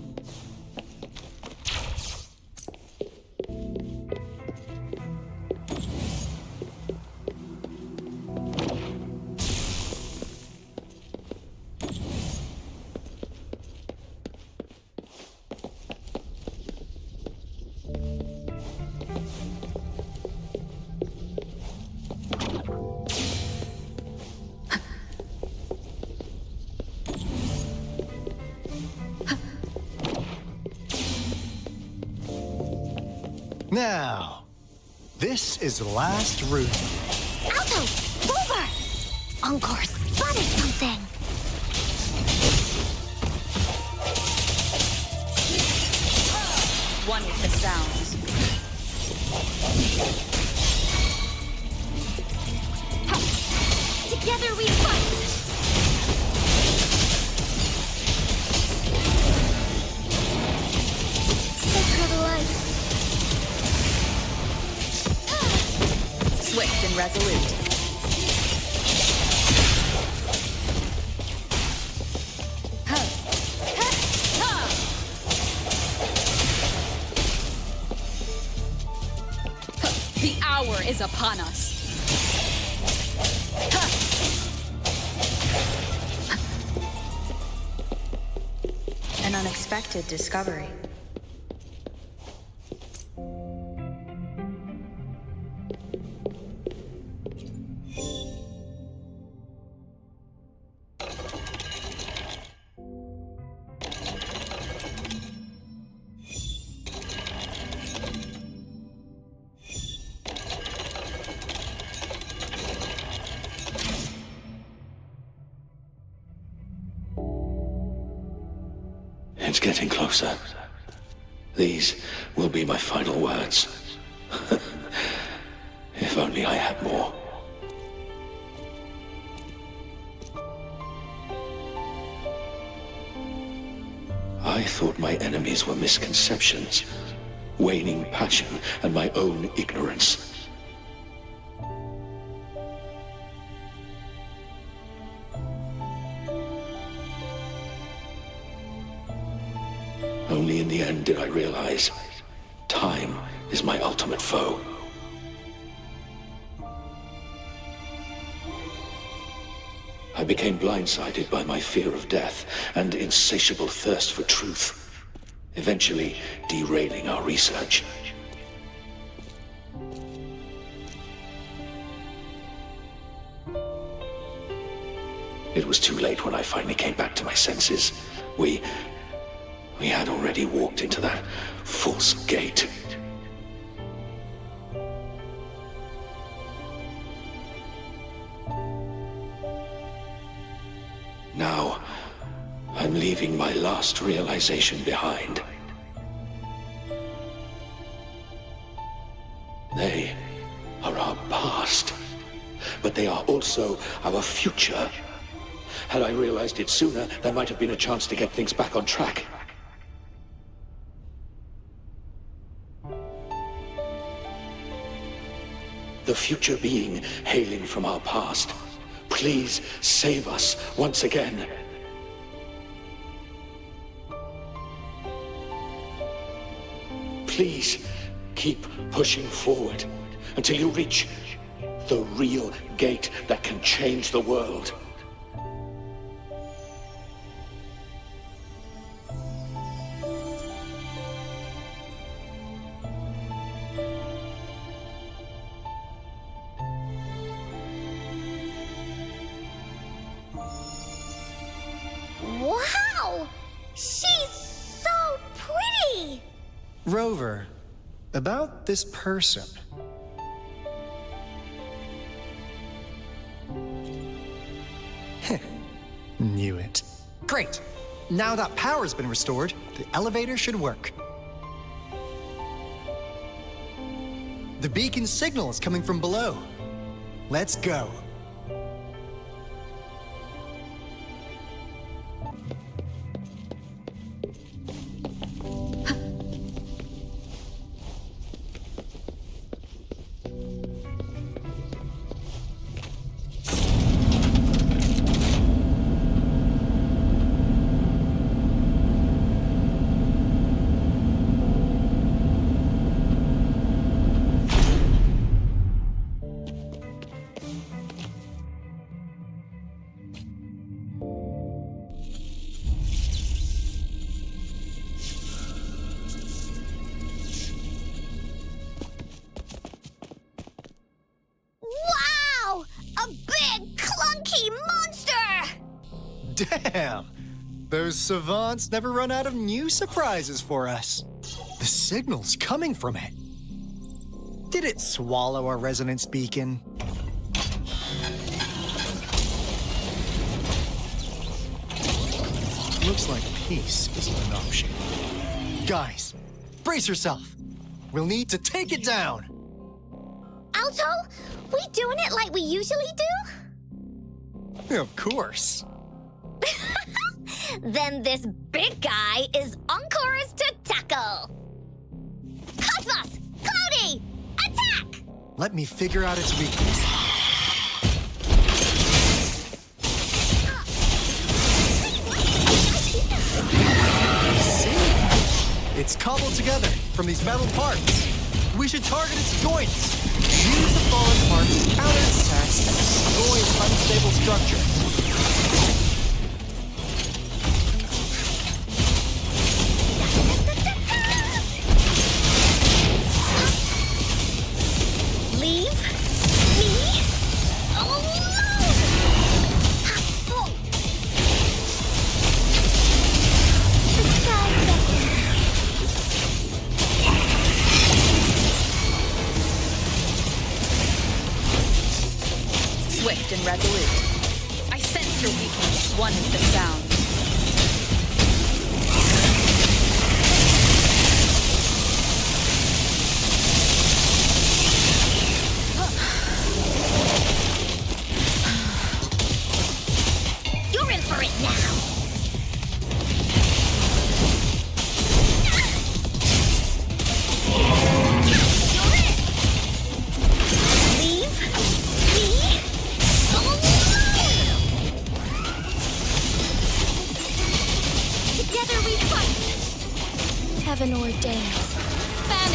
Now, this is the last route. Alto! Over! Encore spotted something! One with the sounds. Together we fight! Sacred life. Swift and resolute. The hour is upon us. An unexpected discovery. It's getting closer. These will be my final words. If only I had more. I thought my enemies were misconceptions, waning passion, and my own ignorance. Only in the end did I realize time is my ultimate foe. I became blindsided by my fear of death and insatiable thirst for truth, eventually derailing our research. It was too late when I finally came back to my senses. We had already walked into that false gate. Now, I'm leaving my last realization behind. They are our past, but they are also our future. Had I realized it sooner, there might have been a chance to get things back on track. The future being hailing from our past. Please save us once again. Please keep pushing forward until you reach the real gate that can change the world. Wow! She's so pretty! Rover, about this person. Knew it. Great! Now that power's been restored, the elevator should work. The beacon signal is coming from below. Let's go. Wow! A big, clunky monster! Damn! Those savants never run out of new surprises for us. The signal's coming from it. Did it swallow our resonance beacon? Looks like peace isn't an option. Guys, brace yourself. We'll need to take it down. Alto, we doing it like we usually do? Of course. Then this big guy is Encore's to tackle. Cosmos! Cloudy! Attack! Let me figure out its weakness. See? It's cobbled together from these metal parts. We should target its joints. Use the fallen parts to counter its attacks and destroy its unstable structure. Leave me alone! This guy. Swift and resolute. I sense your weakness, one with the sound.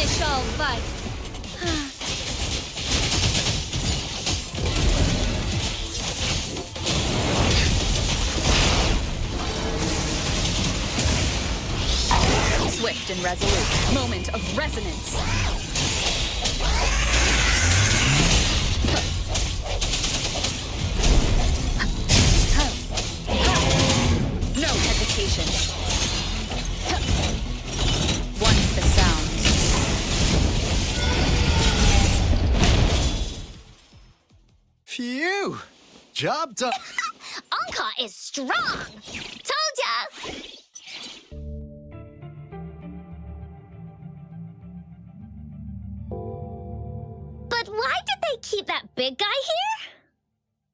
Finish all vice. Swift and resolute. Moment of resonance. No hesitation. Once the sound. Phew! Job done. Anka is strong. Told ya. But why did they keep that big guy here?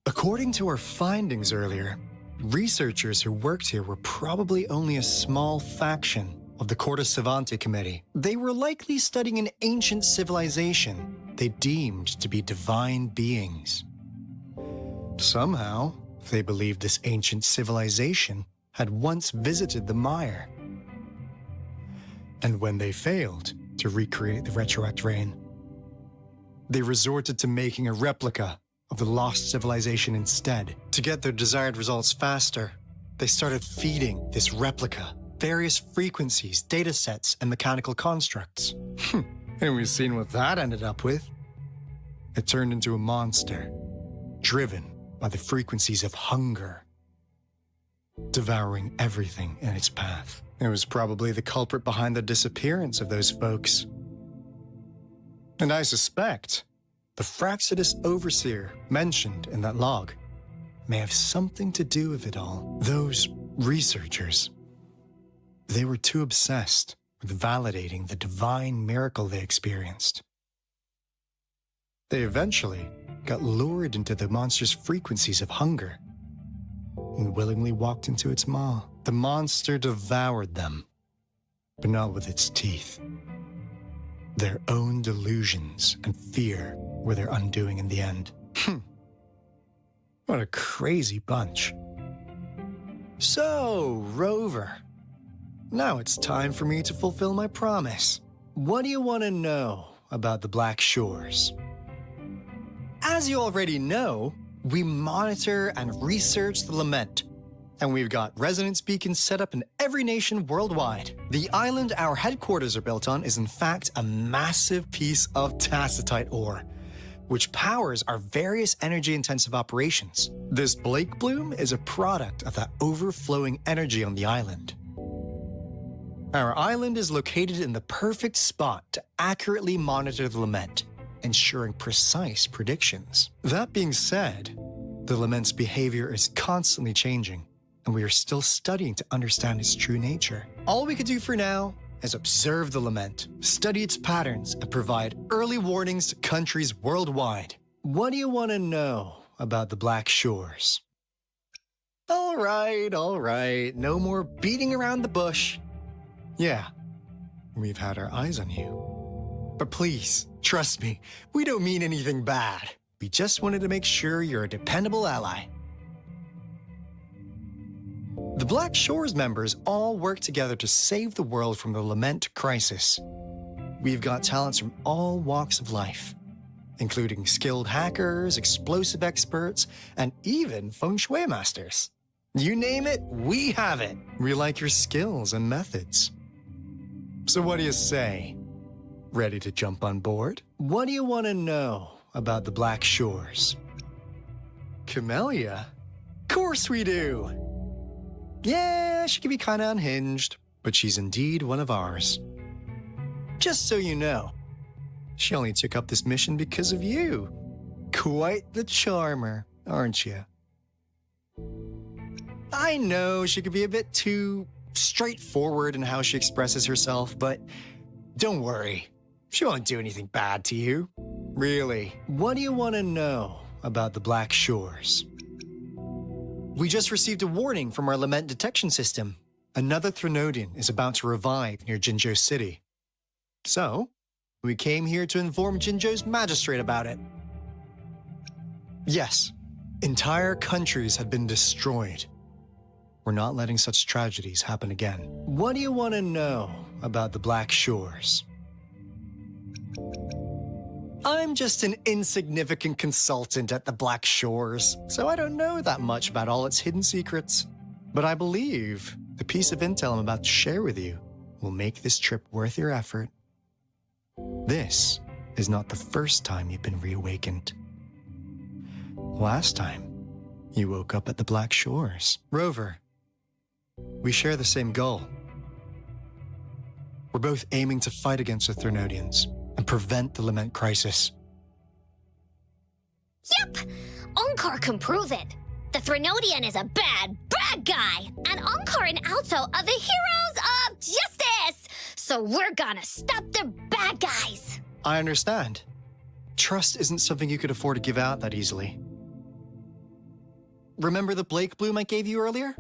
According to our findings earlier, researchers who worked here were probably only a small faction of the Corte Savante Committee. They were likely studying an ancient civilization they deemed to be divine beings. Somehow, they believed this ancient civilization had once visited the mire. And when they failed to recreate the retroact rain, they resorted to making a replica of the lost civilization instead. To get their desired results faster, they started feeding this replica various frequencies, data sets, and mechanical constructs. And we've seen what that ended up with. It turned into a monster, driven by the frequencies of hunger, devouring everything in its path. It was probably the culprit behind the disappearance of those folks. And I suspect the Fraxidus Overseer mentioned in that log may have something to do with it all. Those researchers, they were too obsessed with validating the divine miracle they experienced. They eventually got lured into the monster's frequencies of hunger and willingly walked into its maw. The monster devoured them, but not with its teeth. Their own delusions and fear were their undoing in the end. What a crazy bunch. So, Rover, now it's time for me to fulfill my promise. What do you want to know about the Black Shores? As you already know, we monitor and research the Lament, and we've got resonance beacons set up in every nation worldwide. The island our headquarters are built on is in fact a massive piece of tacitite ore, which powers our various energy-intensive operations. This Blake Bloom is a product of that overflowing energy on the island. Our island is located in the perfect spot to accurately monitor the Lament, ensuring precise predictions. That being said, the Lament's behavior is constantly changing, and we are still studying to understand its true nature. All we can do for now is observe the Lament, study its patterns, and provide early warnings to countries worldwide. What do you want to know about the Black Shores? All right, no more beating around the bush. Yeah, we've had our eyes on you. But please, trust me, we don't mean anything bad. We just wanted to make sure you're a dependable ally. The Black Shores members all work together to save the world from the Lament crisis. We've got talents from all walks of life, including skilled hackers, explosive experts, and even feng shui masters. You name it, we have it. We like your skills and methods. So what do you say? Ready to jump on board? What do you want to know about the Black Shores? Camellya? Course we do! Yeah, she can be kinda unhinged, but she's indeed one of ours. Just so you know, she only took up this mission because of you. Quite the charmer, aren't you? I know she could be a bit too straightforward in how she expresses herself, but don't worry. She won't do anything bad to you. Really, what do you want to know about the Black Shores? We just received a warning from our Lament detection system. Another Threnodian is about to revive near Jinzhou City. So, we came here to inform Jinzhou's magistrate about it. Yes, entire countries have been destroyed. We're not letting such tragedies happen again. What do you want to know about the Black Shores? I'm just an insignificant consultant at the Black Shores, so I don't know that much about all its hidden secrets. But I believe the piece of intel I'm about to share with you will make this trip worth your effort. This is not the first time you've been reawakened. Last time, you woke up at the Black Shores. Rover, we share the same goal. We're both aiming to fight against the Threnodians and prevent the Lament crisis. Yep! Onkar can prove it. The Threnodian is a bad, bad guy, and Onkar and Alto are the heroes of justice! So we're gonna stop the bad guys! I understand. Trust isn't something you could afford to give out that easily. Remember the Blake bloom I gave you earlier?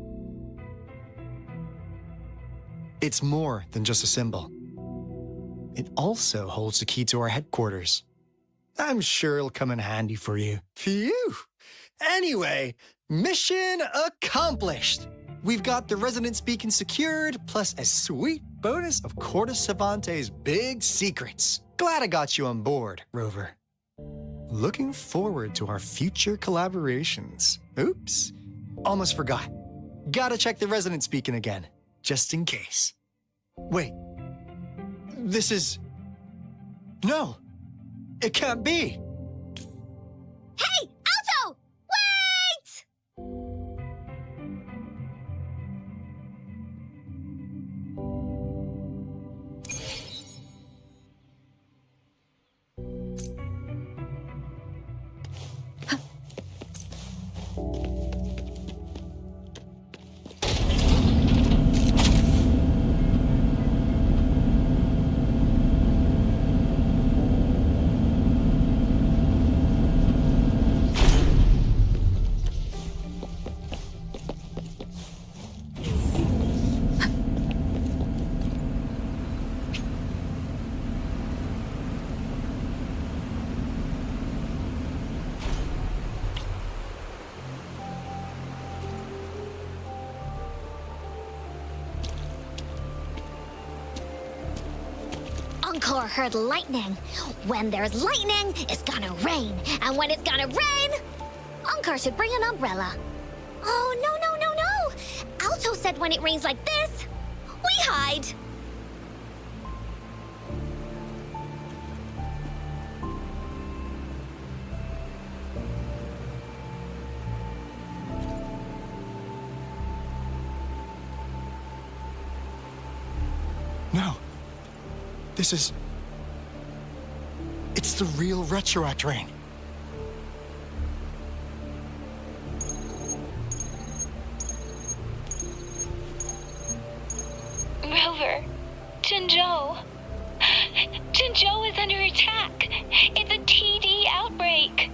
It's more than just a symbol. It also holds the key to our headquarters. I'm sure it'll come in handy for you. Phew! Anyway, mission accomplished! We've got the resonance beacon secured, plus a sweet bonus of Corte Savante's big secrets. Glad I got you on board, Rover. Looking forward to our future collaborations. Oops, almost forgot. Gotta check the resonance beacon again, just in case. Wait, this is... No, it can't be. Hey, Alto! Wait! Onkar heard lightning. When there's lightning, it's gonna rain. And when it's gonna rain, Onkar should bring an umbrella. Oh, no, no, no, no! Alto said when it rains like this, we hide. No. This is... It's the real Retroact Ring. Rover, Jinzhou. Jinzhou is under attack. It's a TD outbreak.